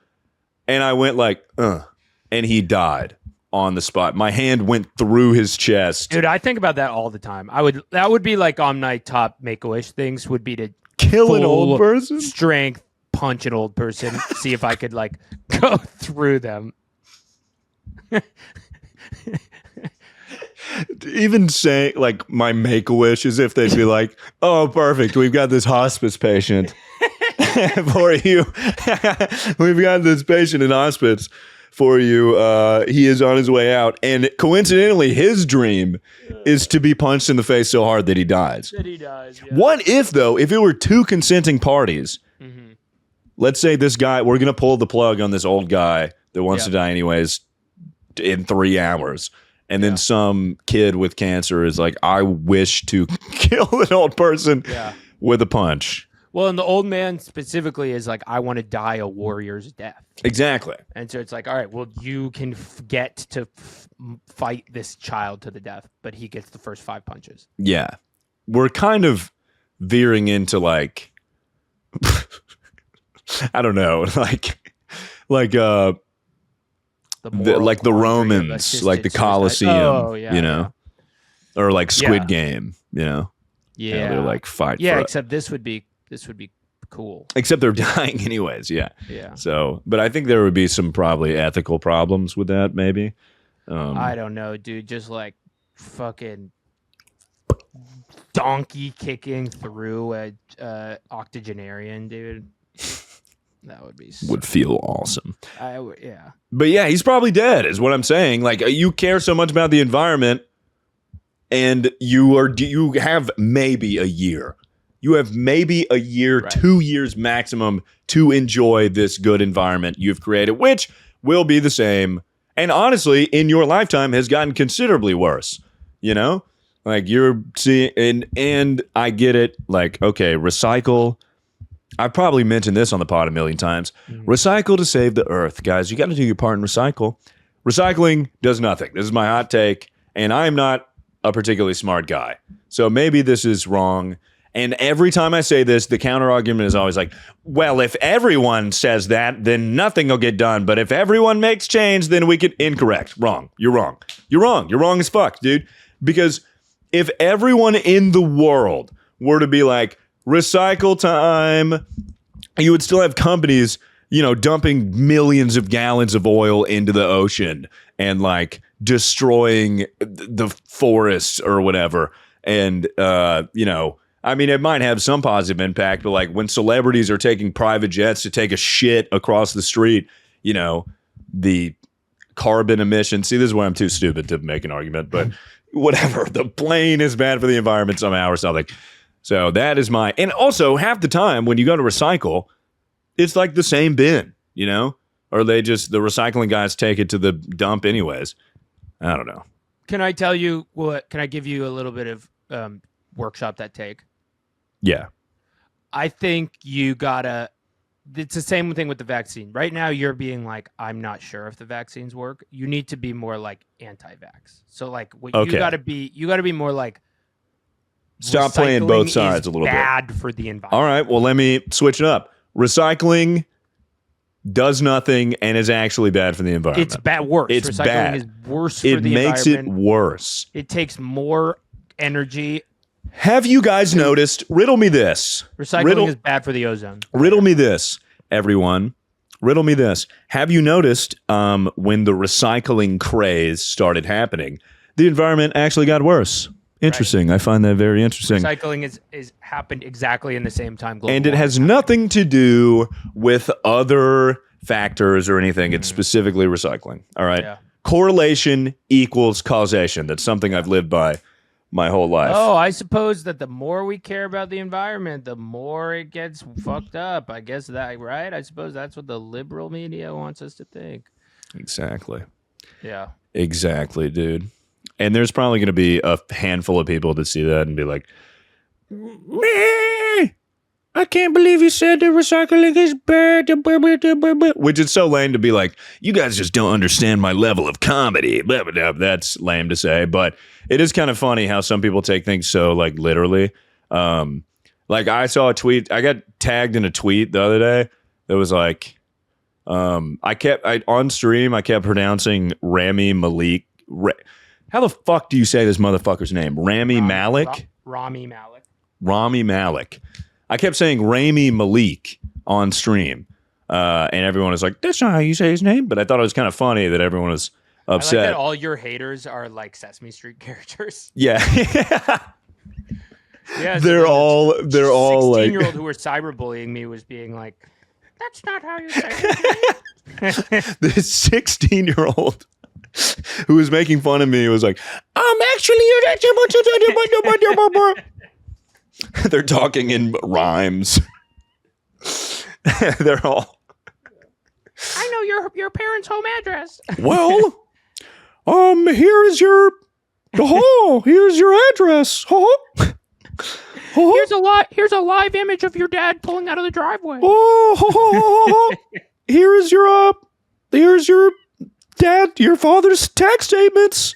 and I went like, and he died on the spot. My hand went through his chest. Dude, I think about that all the time. That would be like on my top Make-A-Wish things would be to kill an old person, strength. Punch an old person, see if I could like go through them. Even saying like my Make-A-Wish as if they'd be like, oh, perfect. We've got this hospice patient for you. We've got this patient in hospice for you. He is on his way out. And coincidentally, his dream is to be punched in the face so hard that he dies. Yeah. What if, though, if it were two consenting parties, let's say this guy, we're going to pull the plug on this old guy that wants to die anyways in 3 hours. And then some kid with cancer is like, I wish to kill an old person with a punch. Well, and the old man specifically is like, I want to die a warrior's death. Exactly. And so it's like, all right, well, you can get to fight this child to the death, but he gets the first 5 punches. Yeah. We're kind of veering into like... I don't know, like the Romans, like the Colosseum, or like Squid Game, they're like fight. Yeah, except this would be cool. Except they're dying anyways. Yeah. So, but I think there would be some probably ethical problems with that. Maybe. I don't know, dude. Just like fucking donkey kicking through a octogenarian, dude. That would feel awesome. Yeah. But yeah, he's probably dead is what I'm saying. Like you care so much about the environment and you have maybe a year. You have maybe a year, 2 years maximum to enjoy this good environment you've created, which will be the same. And honestly, in your lifetime has gotten considerably worse, Like you're seeing and I get it. Like, okay, recycle. I've probably mentioned this on the pod a million times. Recycle to save the earth, guys. You got to do your part in recycle. Recycling does nothing. This is my hot take, and I'm not a particularly smart guy. So maybe this is wrong. And every time I say this, the counter argument is always like, well, if everyone says that, then nothing will get done. But if everyone makes change, then we could... Incorrect. Wrong. You're wrong. You're wrong. You're wrong as fuck, dude. Because if everyone in the world were to be like, recycle time, you would still have companies, dumping millions of gallons of oil into the ocean and like destroying the forests or whatever. And, I mean, it might have some positive impact, but like when celebrities are taking private jets to take a shit across the street, the carbon emissions. See, this is why I'm too stupid to make an argument, but whatever. The plane is bad for the environment somehow or something. So that is and also half the time when you go to recycle, it's like the same bin, you know? Or the recycling guys take it to the dump anyways. I don't know. Can I tell you what? Can I give you a little bit of workshop that take? Yeah. I think you gotta. It's the same thing with the vaccine. Right now, you're being like, I'm not sure if the vaccines work. You need to be more like anti-vax. So like, what you gotta be more like. Stop playing both sides a little bit. Bad for the environment. All right. Well, let me switch it up. Recycling does nothing and is actually bad for the environment. It's bad. Worse. It's Recycling bad. is worse for the environment. It makes it worse. It takes more energy. Have you guys noticed? Riddle me this. Recycling is bad for the ozone. Riddle me this, everyone. Riddle me this. Have you noticed when the recycling craze started happening, the environment actually got worse? Interesting. Right. I find that very interesting. Recycling is happened exactly in the same time. And it has nothing to do with other factors or anything. It's specifically recycling. All right. Yeah. Correlation equals causation. That's something I've lived by my whole life. Oh, I suppose that the more we care about the environment, the more it gets fucked up. I guess that, right? I suppose that's what the liberal media wants us to think. Exactly. Yeah. Exactly, dude. And there's probably going to be a handful of people that see that and be like, I can't believe you said that recycling is bad. Which is so lame to be like, you guys just don't understand my level of comedy. That's lame to say, but it is kind of funny how some people take things so like literally. Like I saw a tweet. I got tagged in a tweet the other day that was like, on stream, I kept pronouncing Rami Malik. How the fuck do you say this motherfucker's name? Rami Malek? Rami Malek. Rami Malek. I kept saying Rami Malik on stream. And everyone was like, that's not how you say his name. But I thought it was kind of funny that everyone was upset. I like that all your haters are like Sesame Street characters. Yeah. Yeah. They're all like 16-year-old who were cyberbullying me was being like, that's not how you say it. This 16-year-old who was making fun of me was like, actually, they're talking in rhymes. They're all. I know your parents' home address. Well, here's your address. Here's a live image of your dad pulling out of the driveway. Here's your dad, your father's tax statements.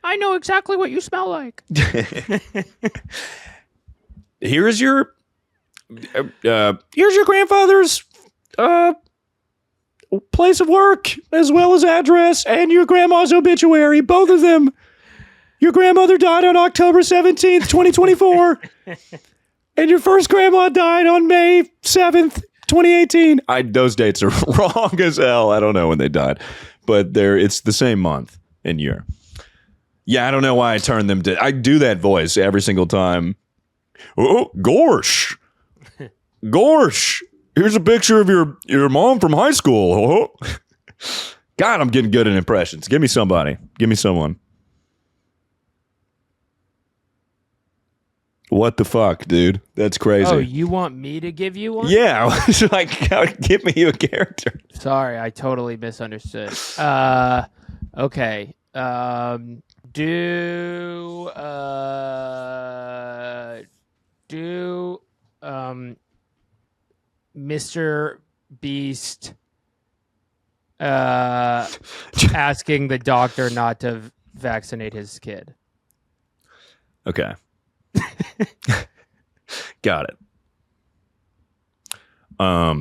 I know exactly what you smell like. Here's your grandfather's place of work, as well as address, and your grandma's obituary. Both of them. Your grandmother died on October 17th, 2024. And your first grandma died on May 7th, 2018. Those dates are wrong as hell. I don't know when they died, but it's the same month and year. Yeah, I don't know why I turned them to. I do that voice every single time. Oh, Gorsh. Here's a picture of your mom from high school. God, I'm getting good at impressions. Give me somebody. Give me someone. What the fuck, dude? That's crazy. Oh, you want me to give you one? Yeah, I was like, give me a character. Sorry, I totally misunderstood. Okay. Do Mr. Beast asking the doctor not to vaccinate his kid. Okay. Got it. Let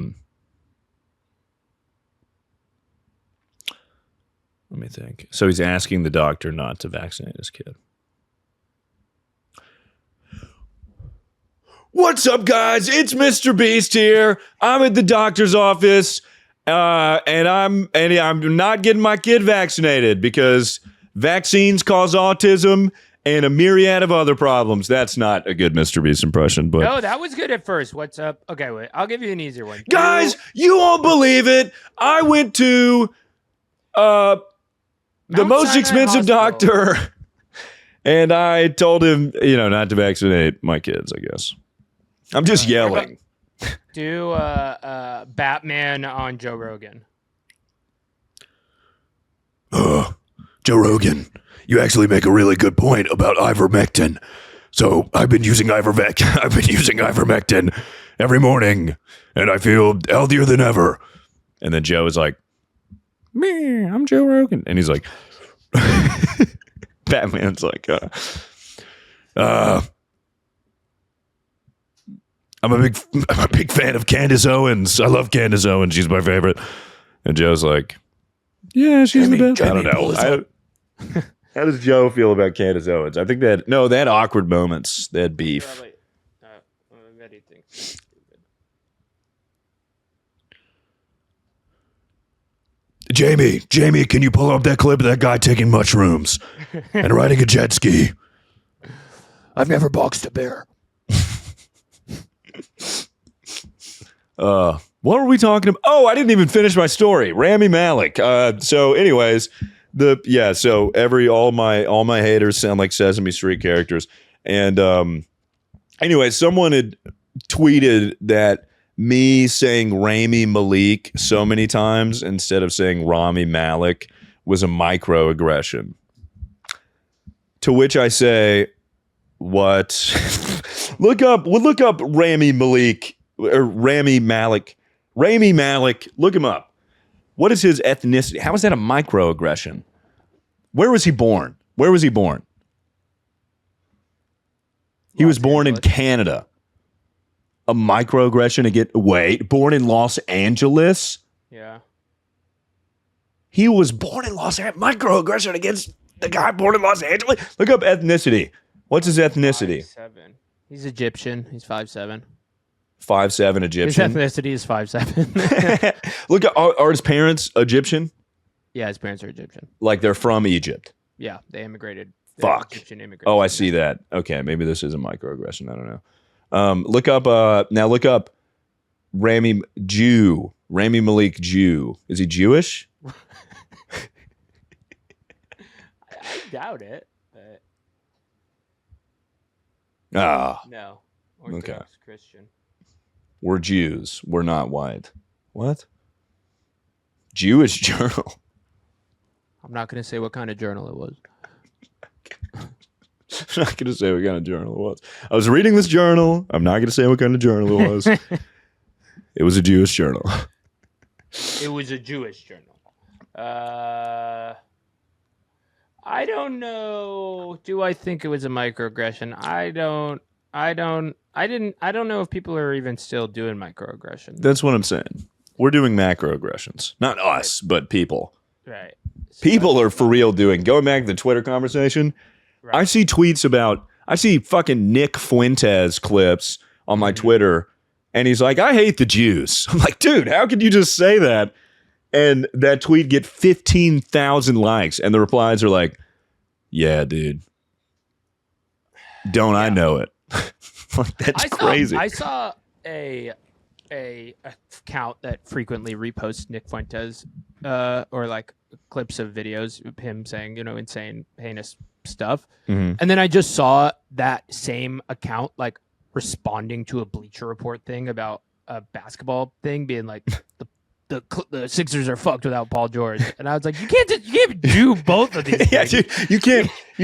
me think. So he's asking the doctor not to vaccinate his kid. What's up, guys? It's Mr. Beast here. I'm at the doctor's office, and I'm not getting my kid vaccinated because vaccines cause autism and a myriad of other problems. That's not a good Mr. Beast impression, but no, that was good at first. What's up? Okay, wait. I'll give you an easier one. Guys, you won't believe it. I went to the most expensive doctor, and I told him, not to vaccinate my kids, I guess. I'm just yelling. Do Batman on Joe Rogan. Joe Rogan, you actually make a really good point about ivermectin. So I've been using ivermectin every morning, and I feel healthier than ever. And then Joe is like, "Me, I'm Joe Rogan," and he's like, Batman's like, I'm a big fan of Candace Owens. I love Candace Owens. She's my favorite. And Joe's like, yeah, she's the best. I don't know. How does Joe feel about Candace Owens? I think they had awkward moments. They had beef. Probably, Eddie thinks it's stupid. Jamie, can you pull up that clip of that guy taking mushrooms and riding a jet ski? I've never boxed a bear. What were we talking about? Oh, I didn't even finish my story. Rami Malek. So anyways, all my haters sound like Sesame Street characters. And anyway, someone had tweeted that me saying Rami Malek so many times instead of saying Rami Malek was a microaggression. To which I say, what? look up Rami Malek or Rami Malek. Rami Malek, look him up. What is his ethnicity? How is that a microaggression? Where was he born? He was born in Canada. A microaggression again. Born in Los Angeles? Yeah. He was born in Los Angeles. Microaggression against the guy born in Los Angeles? Look up ethnicity. What's his ethnicity? 5'7". He's Egyptian. He's 5'7". 5'7" Egyptian. His ethnicity is 5'7". Look, are his parents Egyptian? Yeah, his parents are Egyptian. Like they're from Egypt. Yeah, they immigrated. Fuck. Egyptian immigrants. Oh, I see that. Okay, maybe this is a microaggression. I don't know. Look up Rami Malek Jew. Is he Jewish? I doubt it. But no. Orthodox Okay. Christian. We're Jews. We're not white. What? Jewish journal. I'm not going to say what kind of journal it was. I'm not going to say what kind of journal it was. I was reading this journal. I'm not going to say what kind of journal it was. It was a Jewish journal. It was a Jewish journal. I don't know. Do I think it was a microaggression? I don't know if people are even still doing microaggressions. That's what I'm saying. We're doing macroaggressions. Not us, but people. Right. People are for real doing. Going back to the Twitter conversation, right. I see fucking Nick Fuentes clips on my Twitter, and he's like, I hate the Jews. I'm like, dude, how could you just say that? And that tweet get 15,000 likes, and the replies are like, yeah, dude. Don't I know it? Like, that's crazy. I saw a account that frequently reposts Nick Fuentes or like clips of videos of him saying, insane, heinous stuff. Mm-hmm. And then I just saw that same account like responding to a Bleacher Report thing about a basketball thing, being like, the Sixers are fucked without Paul George, and I was like, you can't do both of these. Yeah, dude, you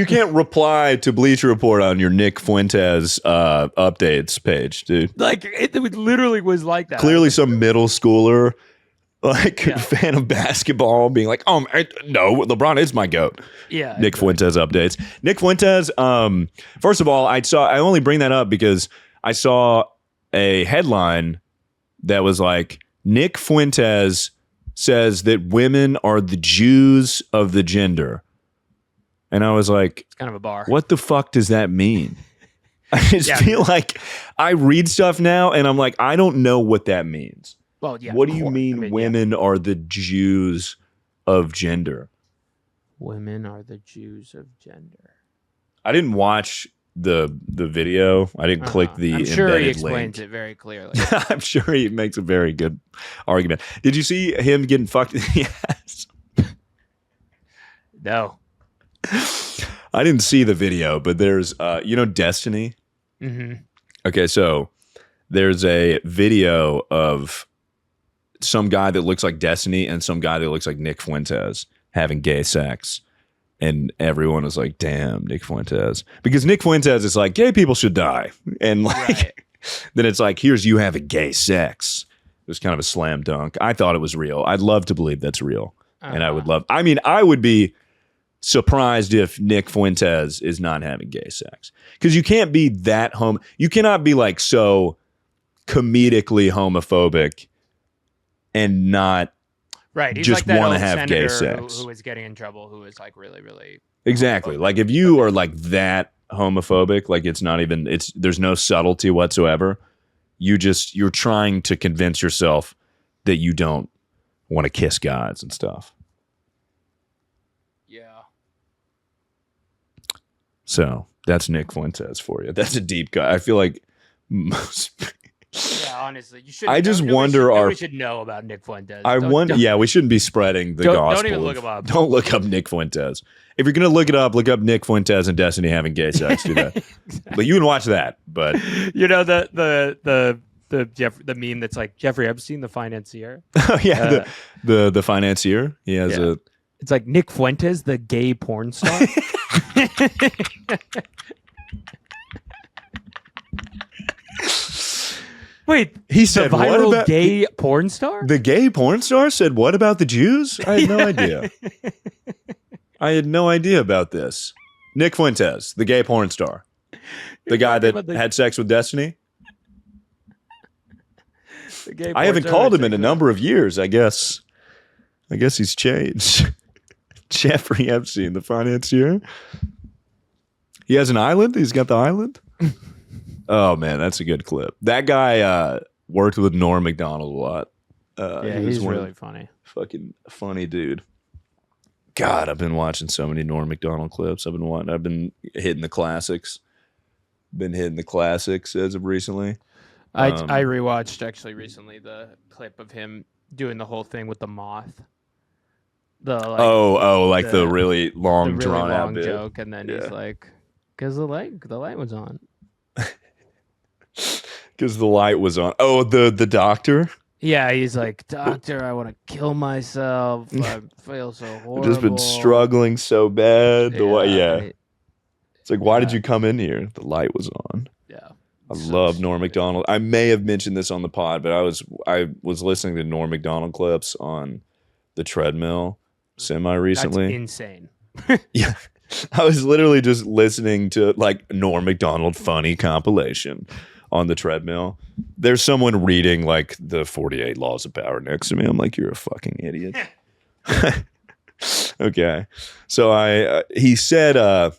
can't reply to Bleacher Report on your Nick Fuentes updates page, dude. Like it literally was like that. Clearly, some middle schooler fan of basketball being like, no, LeBron is my GOAT. Yeah, Nick Fuentes updates. Nick Fuentes. First of all, I only bring that up because I saw a headline that was like, Nick Fuentes says that women are the Jews of the gender. And I was like, it's kind of a bar. What the fuck does that mean? I just feel like I read stuff now and I'm like, I don't know what that means. Well, yeah. What do you mean women are the Jews of gender? Women are the Jews of gender. I didn't watch the video. I didn't click the I'm sure he embedded explains link. It very clearly. I'm sure he makes a very good argument. Did you see him getting fucked in the ass? No. I didn't see the video, but there's Destiny? Mm-hmm. Okay, so there's a video of some guy that looks like Destiny and some guy that looks like Nick Fuentes having gay sex. And everyone was like, damn, Nick Fuentes. Because Nick Fuentes is like, gay people should die. And like, then it's like, here's you having gay sex. It was kind of a slam dunk. I thought it was real. I'd love to believe that's real. And I would be surprised if Nick Fuentes is not having gay sex. Because you can't be that you cannot be like so comedically homophobic and not right. He's just like want to have gay sex. Who was getting in trouble, who was like really, really exactly. Like if you are like that homophobic, like it's not even there's no subtlety whatsoever. You're trying to convince yourself that you don't want to kiss guys and stuff. Yeah. So that's Nick Fuentes for you. That's a deep guy. I feel like most. Yeah, honestly, you should. I just wonder. Nobody should know about Nick Fuentes. Yeah, we shouldn't be spreading the gospel. Don't even look him up. Don't look up Nick Fuentes. If you're gonna look it up, look up Nick Fuentes and Destiny having gay sex. Do that. But you can watch that. But you know the meme that's like Jeffrey Epstein, the financier. Oh yeah, the financier. He has a. It's like Nick Fuentes, the gay porn star. Wait, he said, the viral what about gay porn star? The gay porn star said, what about the Jews? I had no idea. I had no idea about this. Nick Fuentes, the gay porn star. The guy that had sex with Destiny. I haven't called him in a number of years, I guess. I guess he's changed. Jeffrey Epstein, the financier. He has an island? He's got the island? Oh, man, that's a good clip. That guy worked with Norm MacDonald a lot. Yeah, he's really funny. Fucking funny dude. God, I've been watching so many Norm MacDonald clips. I've been hitting the classics. Been hitting the classics as of recently. I rewatched actually recently the clip of him doing the whole thing with the moth. The really long drawn out bit. Joke, and then he's like, "Because the light was on." Because the light was on. Oh, the doctor. Yeah, he's like, "Doctor, I want to kill myself. I feel so horrible. I've just been struggling so bad." It's like, why did you come in here? The light was on. Yeah. I love Norm MacDonald. I may have mentioned this on the pod, but I was listening to Norm MacDonald clips on the treadmill semi-recently. That's insane. Yeah. I was literally just listening to like Norm MacDonald funny compilation on the treadmill. There's someone reading like the 48 Laws of Power next to me. I'm like, you're a fucking idiot. Okay. So he said,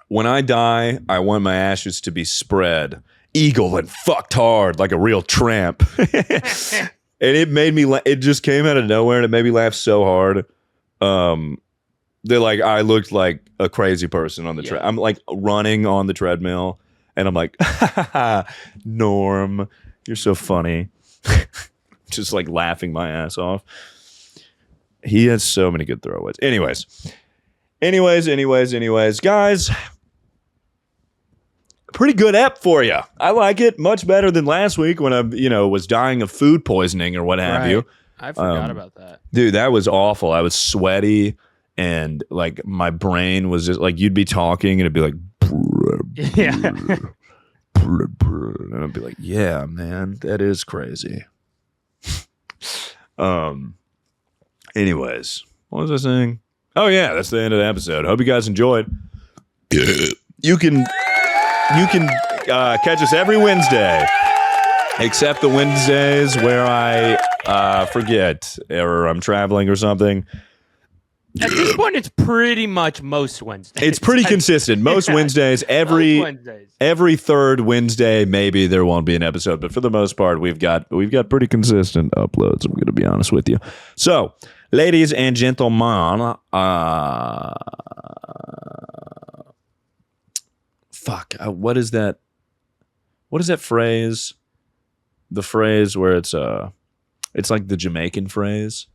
when I die, I want my ashes to be spread eagle and fucked hard like a real tramp. And it made me it just came out of nowhere and it made me laugh so hard. That like I looked like a crazy person on the treadmill. I'm like running on the treadmill and I'm like, Norm, you're so funny. Just like laughing my ass off. He has so many good throwaways. Anyways, guys. Pretty good ep for you. I like it much better than last week when I, was dying of food poisoning or what have you. I forgot about that. Dude, that was awful. I was sweaty and like my brain was just like, you'd be talking and it'd be like, yeah. And I'd be like, yeah, man, that is crazy. Anyways, what was I saying? Oh yeah, that's the end of the episode. Hope you guys enjoyed. You can catch us every Wednesday, except the Wednesdays where I forget or I'm traveling or something. At this point, it's pretty much most Wednesdays. It's pretty consistent. Most Wednesdays, every third Wednesday, maybe there won't be an episode, but for the most part, we've got pretty consistent uploads. I'm going to be honest with you. So, ladies and gentlemen, what is that? What is that phrase? The phrase where it's like the Jamaican phrase.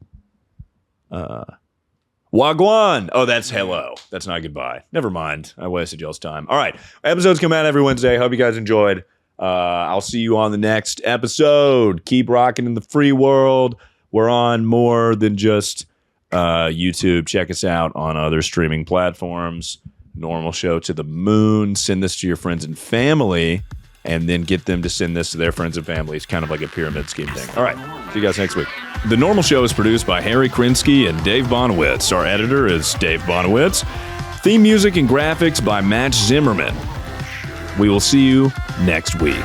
Wagwan. Oh, that's hello. That's not goodbye. Never mind. I wasted y'all's time. All right. Episodes come out every Wednesday. Hope you guys enjoyed. I'll see you on the next episode. Keep rocking in the free world. We're on more than just YouTube. Check us out on other streaming platforms. Normal show to the moon. Send this to your friends and family, and then get them to send this to their friends and family. It's kind of like a pyramid scheme thing. All right. See you guys next week. The Normal Show is produced by Harry Krinsky and Dave Bonowitz. Our editor is Dave Bonowitz. Theme music and graphics by Matt Zimmerman. We will see you next week.